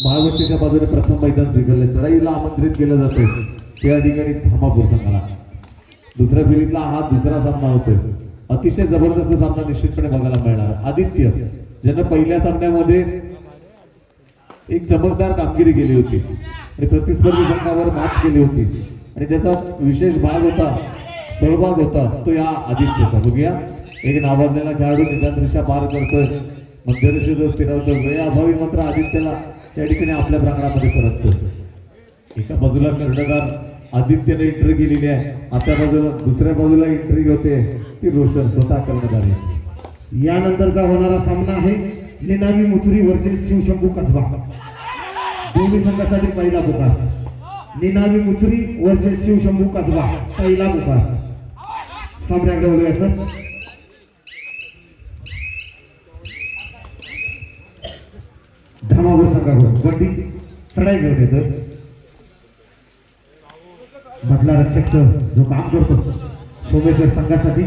महाराष्ट्राच्या बाजूने प्रथम मैदान जिंकले, चढाईला आमंत्रित केलं जाते त्या ठिकाणी धामापूर संघाला. दुसऱ्या फेरीतला हा दुसरा सामना होतोय. अतिशय जबरदस्त सामना निश्चितपणे बघायला मिळणार. आदित्य ज्यानं पहिल्या सामन्यामध्ये एक चमकदार कामगिरी केली होती आणि प्रतिस्पर्धी संघावर मात केली होती आणि त्याचा विशेष भाग होता, सहभाग होता तो या आदित्यचा. बघूया एक नावाजलेला खेळाडू निदानरेषा पार करतोय, मध्यरेषेवर फिरवतोय. वेळाअभावी मात्र आदित्यला त्या ठिकाणी आपल्या प्रांगणामध्ये परततो. एका बाजूला कर्णधार आदित्यने एंट्री केलेली आहे, आता बाजूला दुसऱ्या बाजूला एंट्री होते ती रोशन स्वतः कर्णधार आहे. यानंतरचा होणारा सामना आहे निनावी मुथुरी वर्सेस शिवशंभू कसबा. दोन्ही संघासाठी पहिला पुकार. निनावी मुथुरी वर्सेस शिवशंभू कसबा पहिला पुकार. सामन्याकडे बोलूया सर. धामापूर संघाकडून गड्डी चढाई घेऊन येतो. मधला रक्षक जो काम करतो सोमेश्वर संघासाठी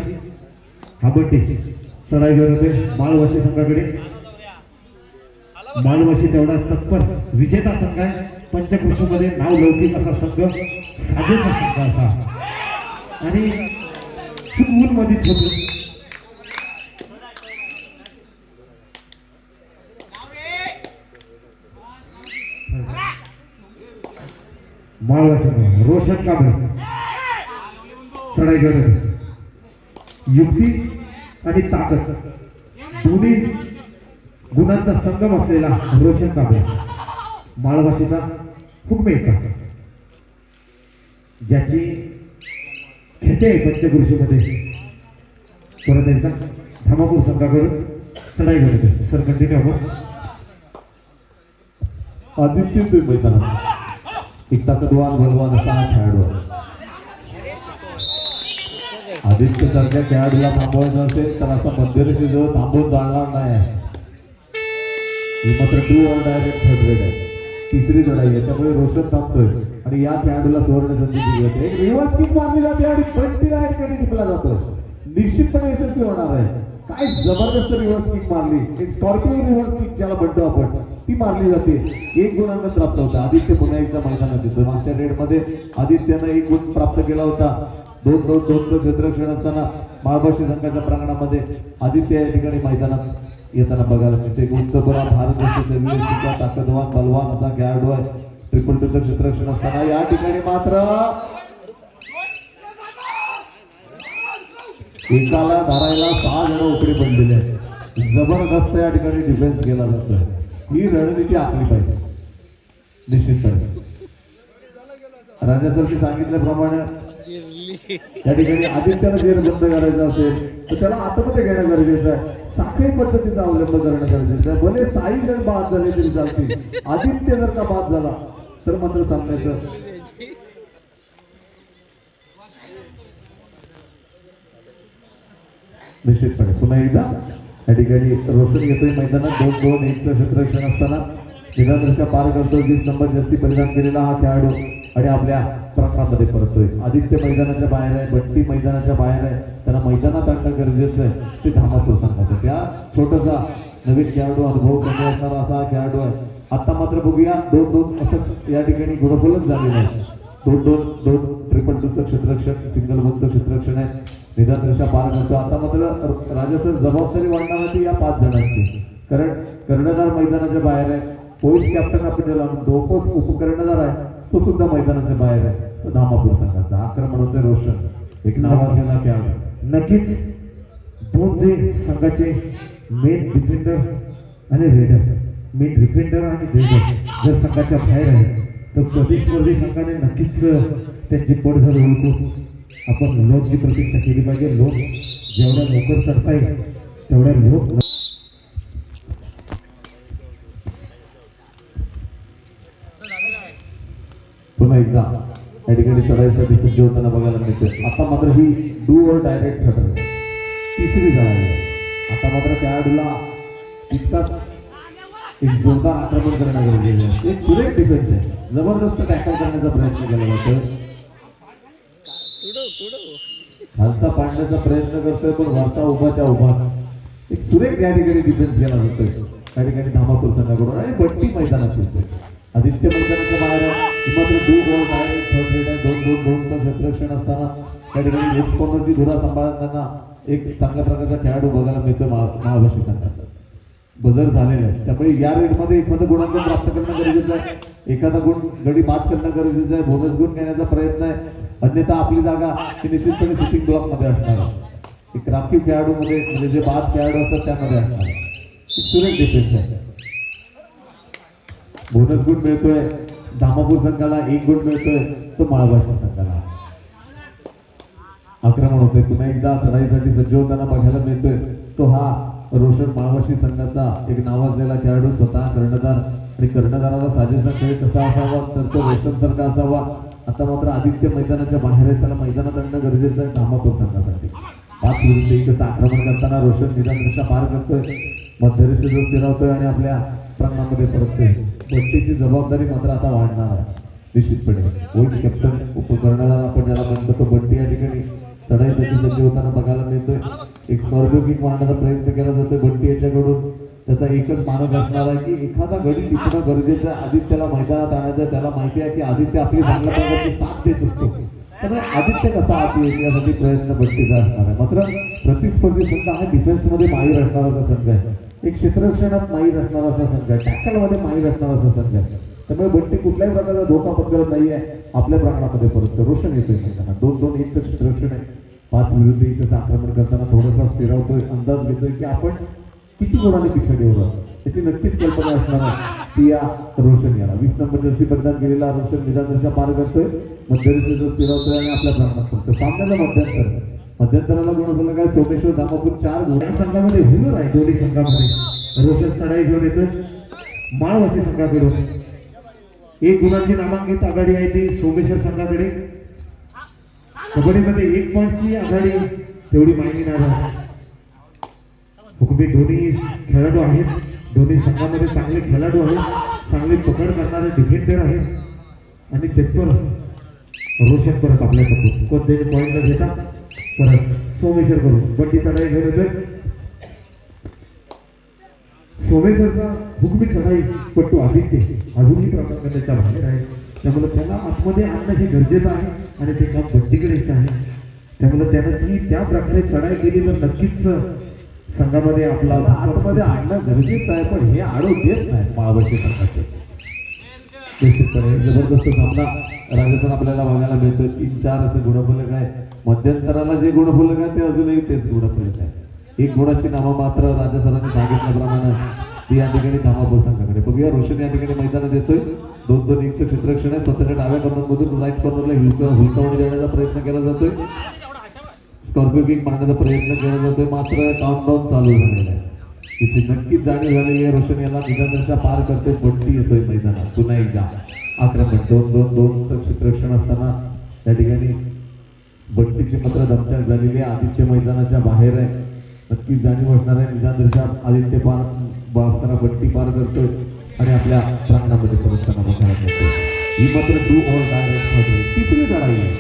हा बड्डी चढाई घेऊन येतोय माळवाशी संघाकडे. माळवाशी तेवढा तत्पर विजेता संघ आहे. पंचकृषीमध्ये नाव लौकिक असा संघ, साजेचा संघ असा आणि चुकवून मध्येच होतो. माळवाशी रोशन कांबळे चढाई घेऊन येतो. युक्ती आणि ताकद दोन्ही गुणांचा संगम असलेला रोशन कांबळे माळवाशीचा खूप मेका, ज्याची खेटे पंचकृषीमध्ये. परत एकदा धामापूर संघाकडून चढाई घेऊन येतो. सर कंटिन्यू आपण. आदित्य मैदानात एक ताकदवान बलवान असा हा खेळाडू आहे. आदित्य सारख्या खेळाडूला थांबवायचं असेल तर असा मध्यरेषेजवळ थांबवून जाणार नाही. ही मात्र total direct third raid आहे, तिसरी लढाई आहे, त्यामुळे रोशन थांबतोय आणि या खेळाडूला सुवर्ण संधी दिली जाते. एक रिव्हर्स किक मारली जाते आणि फ्रंट राईट कडे टिपला जातो. निश्चितपणे यशस्वी होणार आहे. काय जबरदस्त रिव्हर्स किक मारली, एक स्कॉर्पिओ रिव्हर्स किक ज्याला म्हणतो आपण, ती मारली जाते. एक गुणांकन प्राप्त होता. आदित्य पुन्हा एकदा मैदानात येतो. मागच्या रेडमध्ये आदित्यनं एक गुण प्राप्त केला होता. 2-2 क्षेत्ररक्षण असताना माळवाशी संघाच्या प्रांगणामध्ये आदित्य या ठिकाणी मैदानात येताना बघायला मिळते. गुंतपुरा भारत देशाचा ताकदवान बलवान असा खेळाडू आहे. ट्रिपल टूचं क्षेत्ररक्षण असताना या ठिकाणी मात्र एकाला धरायला 6 जण उकडी पडलेले आहेत. जबरदस्त या ठिकाणी डिफेन्स केला जातोय. ही रणनीती आखली पाहिजे निश्चितपणे. राजासारखी सांगितल्याप्रमाणे या ठिकाणी आदित्यला जर बंद करायचं असेल तर त्याला आतमध्ये घेणं गरजेचं आहे. साखळी पद्धतीचा अवलंब करणं गरजेचं आहे. भले 6 जण बाद झाले तरी चालतील. आदित्य जर का बाद झाला तर मात्र सामन्याचं निश्चितपणे. पुन्हा एकदा या ठिकाणी रोशन येतोय मैदानात. 2-2-1 क्षेत्ररक्षण असताना निदानरेषा पार करतो. 20 नंबर जास्ती परिधान केलेला हा खेळाडू आणि आपल्या प्रकारामध्ये परतोय. आदित्य मैदानाच्या बाहेर आहे, बट्टी मैदानाच्या बाहेर आहे. त्यांना मैदानात आणणं गरजेचं आहे. ते धामापूर संघाचं त्या छोटासा नवीन खेळाडू, अनुभव कमी असणारा असा खेळाडू आहे. आता मात्र बघूया 2-2 असं या ठिकाणी गुणफलच झालेलं आहे. 2-2 ट्रिपल टूचं क्षेत्ररक्षण, सिंगल बोलचं क्षेत्ररक्षण आहे. निदानरेषा पार करतो. आता मात्र राजासर जबाबदारी वाढणार होती या 5 जणांची, कारण कर्णधार मैदानाच्या बाहेर आहे. पोलीस कॅप्टन आपण ज्याला म्हणतो, उपकर्णधार आहे, तो सुद्धा मैदानाच्या बाहेर आहे. धामापूर संघाचा आक्रमण होते. रोशन एक नावाजलेला खेळाडू. नक्कीच 2 जे संघाचे मेन डिफेंडर आणि रेडर, मेन डिफेंडर आणि रेडर जर संघाच्या बाहेर आहे तर प्रतिस्पर्धी संघाने नक्कीच त्यांची पडझड ओळखून आपण लोकची प्रतीक्षा केली पाहिजे. लोक जेवढ्या लवकर चढता येईल तेवढ्या लोक पुन्हा एकदा या ठिकाणी चढाईसाठी सज्ज होताना बघायला मिळते. आता मात्र ही डू ऑर डायरेक्ट ठरते, तिसरी झाली. आता मात्र खेळाडूला इतकाच एक जोरदार आक्रमण करणं गरजेचं आहे. एक सुरेख डिफेन्स आहे. जबरदस्त टॅकल करण्याचा प्रयत्न केला जातो. खालचा पाडण्याचा प्रयत्न करतोय पण वरचा उभाच्या उभा एक सुरेख या ठिकाणी डिफेन्स केला जातोय. त्या ठिकाणी धामापूर संघाकडून आणि बट्टी मैदानात दिसतोय. आदित्य मैदानाच्या बाहेर मात्र 2 बॉल डायरेक्ट थर्ड रेड आहे. 2-2-2चं क्षेत्ररक्षण असताना त्या ठिकाणी एक कॉर्नरची धुरा सांभाळताना एक चांगल्या प्रकारचा खेळाडू बघायला मिळतो महाराष्ट्र संघाचा. बदल झालेला आहे, त्यामुळे या रेडमध्ये एखादा गुणांकन प्राप्त करणं गरजेचं आहे, एखादा गुण गडी बाद करणं गरजेचं आहे, बोनस गुण घेण्याचा प्रयत्न आहे. अन्यथा आपली जागा ही निश्चितपणे सिटिंग ब्लॉकमध्ये असणार आहे. एक राखीव खेळाडूमध्ये म्हणजे जे बाद खेळाडू असतात त्यामध्ये असणार आहे. एक सुरेख डिफेन्स आहे. बोनस गुण मिळतोय धामापूर संघाला, 1 गुण मिळतोय तो महाराष्ट्र संघाला. आक्रमण होतोय, पुन्हा एकदा चढाईसाठी सज्ज होताना बघायला मिळतोय तो हा रोशन माळवाशी संघाचा एक नावाजलेला खेळाडू, स्वतः कर्णधार. आणि कर्णधाराला साजेसा खेळ कसा असावा तर तो रोशन सारखा असावा. आता मात्र आदित्य मैदानाच्या बाहेर आहे, त्याला मैदानात आणणं गरजेचं आहे धामापूर संघासाठी. 5 विरुद्ध 1 आक्रमण करताना रोशन निदानदृष्ट्या पार करतोय, मध्यरेषे जो फिरवतोय आणि आपल्या प्रांगणामध्ये परततोय. बट्टीची जबाबदारी मात्र आता वाढणार आहे निश्चितपणे. होईल कॅप्टन उपकर्णधार आपण ज्याला म्हणतो तो बट्टी या ठिकाणी चढाईसाठी सज्ज होताना बघायला मिळतोय. एक स्कॉर्पिओ किक मारण्याचा प्रयत्न केला जातोय बट्टी याच्याकडून. त्याचा एकच मानक असणार आहे की एखादा गडी टिपणं गरजेचं आहे. आदित्यला मैदानात आणायचं, त्याला माहिती आहे की आदित्य आपली चांगल्या प्रकारची साथ देत असतो, त्यामुळे आदित्य कसा आत येईल यासाठी प्रयत्न बट्टीचा असणार आहे. मात्र प्रतिस्पर्धी संघ हा डिफेन्समध्ये माहीर असणारा संघ आहे, एक क्षेत्ररक्षणात माहीर असणारा असा संघ आहे, टॅकलमध्ये माहीर असणारा असा संघ आहे. त्यामुळे बट्टी कुठल्याही प्रकारचा धोका पत्करत नाहीये, आपल्या प्रांगणामध्ये परत रोशन येतोय मैदानात. 2-2-1चं क्षेत्ररक्षण आहे. 5 विरुद्ध 1चं आक्रमण करताना थोडासा फिरवतोय, अंदाज घेतोय की आपण किती गुणाने पिछाडीवर आहोत त्याची नक्कीच कल्पना असणार आहे ती या रोशन याला. 20 नंबर जर्सी परिधान केलेला रोशन निदानदृष्ट्या पार करतोय, मध्यरेषेचं फिरवतोय आणि आपल्या प्रांगणात करतोय. सामन्याला मध्यंतराला गुण काय सोमेश्वर धामापूर 4 गुण संघामध्ये हुनर आहे. दोन्ही संघामध्ये रोशन चढाई घेऊन येतोय माळवासी संघाकडून. 1 गुणांची नामांकित आघाडी आहे ती सोमेश्वर संघाकडे. कबड्डीमध्ये 1 पॉईंटची आघाडी तेवढी माहिती नाही. हुकमी दोन्ही खेळाडू आहेत, दोन्ही संघामध्ये चांगले खेळाडू आहेत, चांगली पकड करणारे डिफेंडर आहेत. आणि त्याचवर रोशन परत आपल्या समोर कोणत्याही पॉईंट न घेता परत सोमेश्वर करून बट्टी चढाई घेऊन येतोय. सोमेश्वरचा हुकमी चढाई पट्टू आदित्य अजूनही प्रमाणात त्याच्या बाहेर आहे, त्यामुळे त्याला आतमध्ये आणणं हे गरजेचं आहे आणि ते काम बट्टीकडे येत आहे. त्यामुळे त्यानं ती त्या प्रकारे चढाई केली तर नक्कीच संघामध्ये आपला आतमध्ये आणणं गरजेचं आहे, पण हे आडू देत नाही माळवाशी संघाचे. निश्चितपणे जबरदस्त सामना राजस्थान आपल्याला बघायला मिळतोय. 3-4 असे गुणफलक आहे. मध्यंतराला जे गुणफलक आहे ते अजूनही तेच गुणफलक आहे. 1 गुणाची नामं मात्र राजा सरांनी सांगितल्याप्रमाणे ती या ठिकाणी धामापूर संघाकडे. बघूया रोशन या ठिकाणी मैदानात येतोय. 2-2-1चं क्षेत्ररक्षण आहे. स्वतःच्या डाव्या कॉर्नरमधून राईट कॉर्नरला हुलकावणी देण्याचा प्रयत्न केला जातोय. स्कॉर्पिओ किक मारण्याचा प्रयत्न केला जातोय, मात्र काउंटडाऊन चालू झालेला आहे. तिची नक्कीच जाणीव झालेली आहे. रोशन याला निदानदृष्ट्या पार करतोय, बट्टी येतोय मैदानात. पुन्हा एकदा आक्रमण 2-2-2चं क्षेत्ररक्षण असताना त्या ठिकाणी बट्टीची मात्र दमछाक झालेली आहे. आदित्य मैदानाच्या बाहेर आहे, नक्कीच जाणीव असणार आहे. निदानदृष्ट्या आदित्य पार असताना बट्टी पार करतोय आणि आपल्या प्रांगणामध्ये परतताना बघायला मिळतोय. ही मात्र 2 ऑल डायरेक्ट 3री लढाई आहे.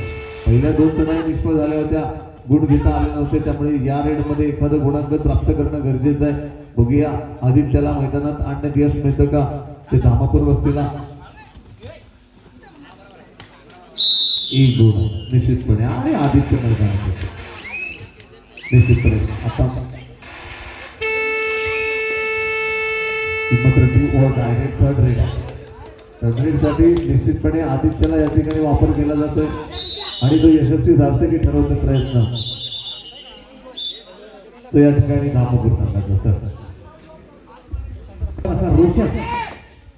पहिल्या 2 चढाई निष्फळ झाल्या होत्या, गुण घेता आले नव्हते, त्यामुळे या रेडमध्ये एखादं गुणांकन प्राप्त करणं गरजेचं आहे. बघूया आदित्यला मैदानात आणण्यात यश मिळतं का ते धामापूर वस्तीला. 1 गुण निश्चितपणे आणि आदित्य मैदानात निश्चितपणे. आता मात्र 2 ऑल डायरेक्ट थर्ड रेड आहे. थर्ड रेडसाठी निश्चितपणे आदित्यला या ठिकाणी वापर केला जातोय आणि तो यशस्वी झाला की ठरवण्याचा प्रयत्न तो या ठिकाणी धामापूर संघाचा. असा रोशन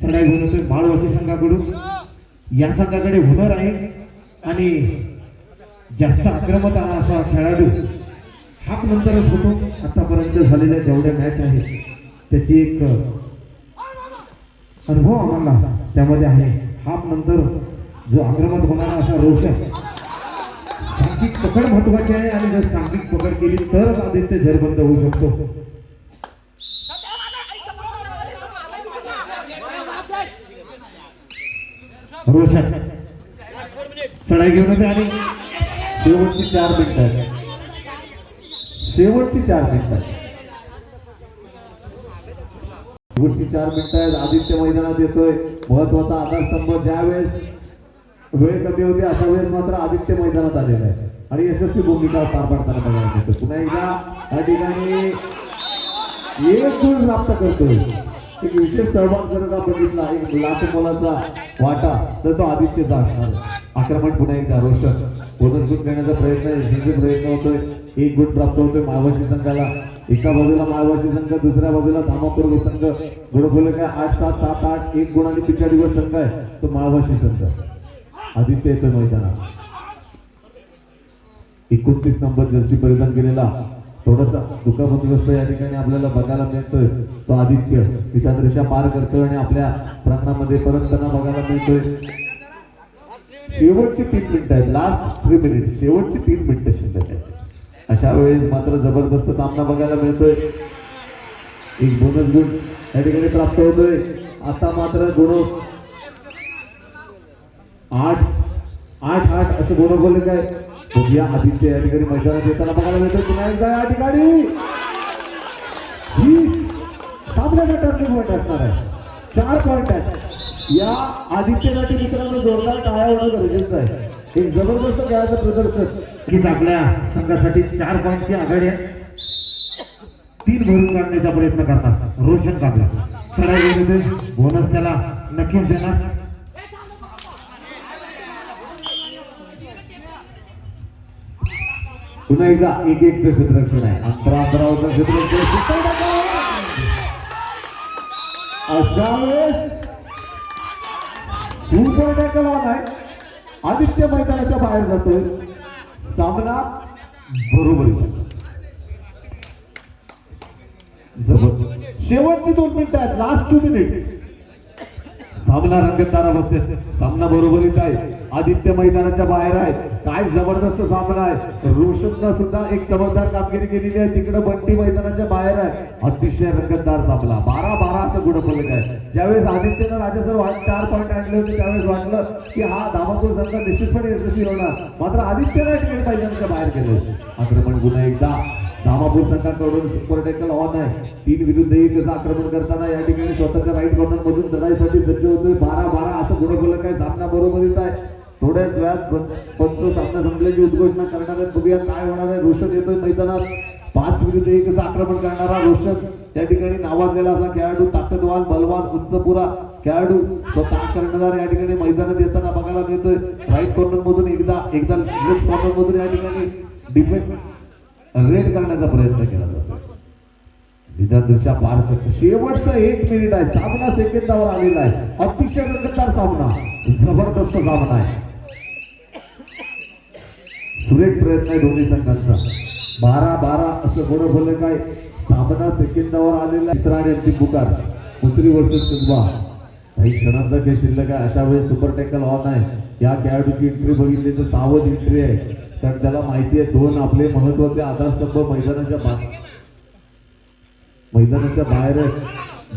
चढाई घेऊन येतोय माळवासी संघाकडून. या संघाकडे हुनर आहे आणि जास्त आक्रमक असा खेळाडू हाफ नंतरच होतो. आतापर्यंत झालेल्या जेवढ्या मॅच आहेत त्याची एक अनुभव आम्हाला त्यामध्ये आहे. हाफ नंतर जो आक्रमक होणारा असा रोशन. सांघिक पकड महत्वाची आहे आणि जर सांघिक पकड केली तरच आदित्य झरबंद होऊ शकतो. रोशन चढाई घेऊन येते आणि शेवटची 4 मिनिटं आहेत. शेवटची 4 मिनिटं. 4 मिनिटं आहेत. आदित्य मैदानात येतोय. महत्वाचा आधारस्तंभ. ज्यावेळेस वेळ कमी होती अशा वेळेस मात्र आदित्य मैदानात आलेला आहे आणि यशस्वी भूमिका पार पाडताना बघायला मिळतो. पुन्हा एकदा या ठिकाणी एक गुण प्राप्त करतोय. एक विशेष सहभाग जर का बघितला एक लाख मोलाचा वाटा तर तो आदित्यचा असणार. आक्रमण पुन्हा एकदा रोशन बोनस गुण घेण्याचा प्रयत्न होतोय. एक गुण प्राप्त होतोय माळवाशी संघाला. एका बाजूला माळवाशी संघ, दुसऱ्या बाजूला धामापूर संघ. गुणफलक आहे 8, 7, 7, 8. एक गुण आणि पिछा दिवस संघ आहे तो माळवाशी संघ. आदित्य येतोय मैदानात. 29 नंबर जर्सी परिधान केलेला थोडासा दुखापतग्रस्त या ठिकाणी आपल्याला बघायला मिळतोय तो आदित्य तिच्या दृश्या पार करतोय आणि आपल्या प्रांगणामध्ये परतताना बघायला मिळतोय. शेवटची 3 मिनिटं आहेत. Last 3 minute. शेवटची 3 मिनिटं शिल्लक आहेत. अशा वेळेस मात्र जबरदस्त सामना बघायला मिळतोय. एक बोनस गुण या ठिकाणी प्राप्त होतोय. आता मात्र गुण 8 असं गुणफलक आहे. बघूया आदित्य या ठिकाणी मैदानात येताना बघायला मिळतोय. पुन्हा एकदा या ठिकाणी ही सामन्याचा टर्निंग पॉईंट असणार आहे. 4 पॉईंट आहेत. या आदित्यसाठी मित्रांनो जोरदार टाळ्या होणं गरजेचं आहे. एक जबरदस्त खेळाचं प्रदर्शन हीच आपल्या संघासाठी 4 पॉईंटची आघाडी आहे. 3 भरून काढण्याचा प्रयत्न करतात रोशन काबला. चढाई बोनस त्याला नक्कीच देणार. पुन्हा एकदा 1-1चं क्षेत्ररक्षण आहे. अंतरावरचं क्षेत्ररक्षण अशा वेळेस सुपर टॅकल ऑन आहे. आदित्य मैदानाच्या बाहेर जातोय. सामना बरोबर शेवटची 2 मिनिटं आहेत. Last 2 minute. सामना रंगतदार अवस्थेत. सामना बरोबरीत आहे. आदित्य मैदानाच्या बाहेर आहे. काय जबरदस्त सामना आहे. रोशननं सुद्धा एक चमकदार कामगिरी केलेली आहे. तिकडे बंटी मैदानाच्या बाहेर आहे. अतिशय रंगतदार सामना. 12-12 असं गुणफलक आहे. ज्यावेळेस आदित्यनं राजासर 4 पॉईंट आणले होते त्यावेळेस वाटलं की हा धामापूर संघ निश्चितपणे यशस्वी होणार. मात्र आदित्यनं तिकडे मैदानाच्या बाहेर केलं. आक्रमण पुन्हा एकदा धामापूर संघाकडून सुपर टॅकल ऑन आहे. 3 विरुद्ध 1 आक्रमण करताना या ठिकाणी स्वतःच्या राईट कॉर्नर मधून लढाईसाठी सज्ज होतोय. 12-12 असं गुणफलक आहे. सामना बरोबरीत आहे. थोड्याच वेळात पंच सामना संपल्याची उद्घोषणा करणार आहे. बघूया काय होणार आहे. रोशन येतोय मैदानात. 5 विरुद्ध 1 आक्रमण करणारा रोशन त्या ठिकाणी नावाजलेला असा खेळाडू, ताकदवान, बलवान, उंचपुरा खेळाडू, स्वतः कर्णधार या ठिकाणी मैदानात येताना बघायला मिळतोय. राईट कॉर्नर मधून एकदा लेफ्ट कॉर्नर मधून या ठिकाणी डिफेन्स रेड करण्याचा प्रयत्न केला जातो. निदानदृष्ट्या पार करतो. शेवटचा 1 मिनिट आहे. सामना सेकंदावर आलेला आहे. अतिशय रंगतदार सामना. जबरदस्त सामना आहे. सुरेख प्रयत्न आहे दोन्ही संघांचा. 12-12 असं गुणफलक आहे. सामना सेकंदावर आलेला. तिसरा आणि अंतिम पुकार दुसरी वर्ष सुद्धा काही क्षणांचा खेळ शिल्लक आहे. अशा वेळेस सुपर टॅकल ऑन आहे. या खेळाडूची एंट्री बघितली तर सावध एंट्री आहे. कारण त्याला माहिती आहे 2 आपले महत्वाचे आधारस्तंभ मैदानाच्या बाहेर आहे.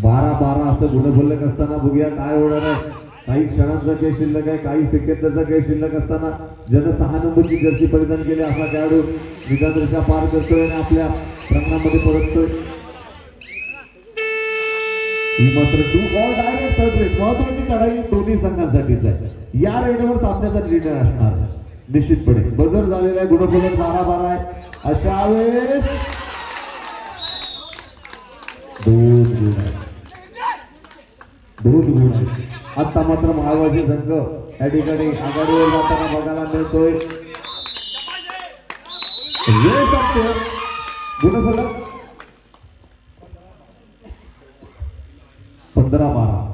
12-12 असं गुणफलक असताना बघूया काय होणार आहे. काही क्षणांचा खेळ शिल्लक आहे. काही सेकंदाचा खेळ शिल्लक असताना ज्यानं 6 नंबरची जर्सी परिधान केली असा खेळाडू निदानदृष्ट्या पार करतोय आणि आपल्या रंगामध्ये परततोय. ही मात्र 2 बॉल डायरेक्ट थर्ड रेस. महत्वाची लढाई दोन्ही संघांसाठीच आहे. या रेडवर सामन्याचा निर्णय असणार निश्चितपणे. बजर झालेला आहे. गुणफलक 12-12 आहे. अशा वेळेस 2 गुण आहेत. 2 गुण आहेत. आता मात्र माळवाजी संघ या ठिकाणी आघाडीवर जाताना बघायला मिळतोय. गुणफलक 15-12.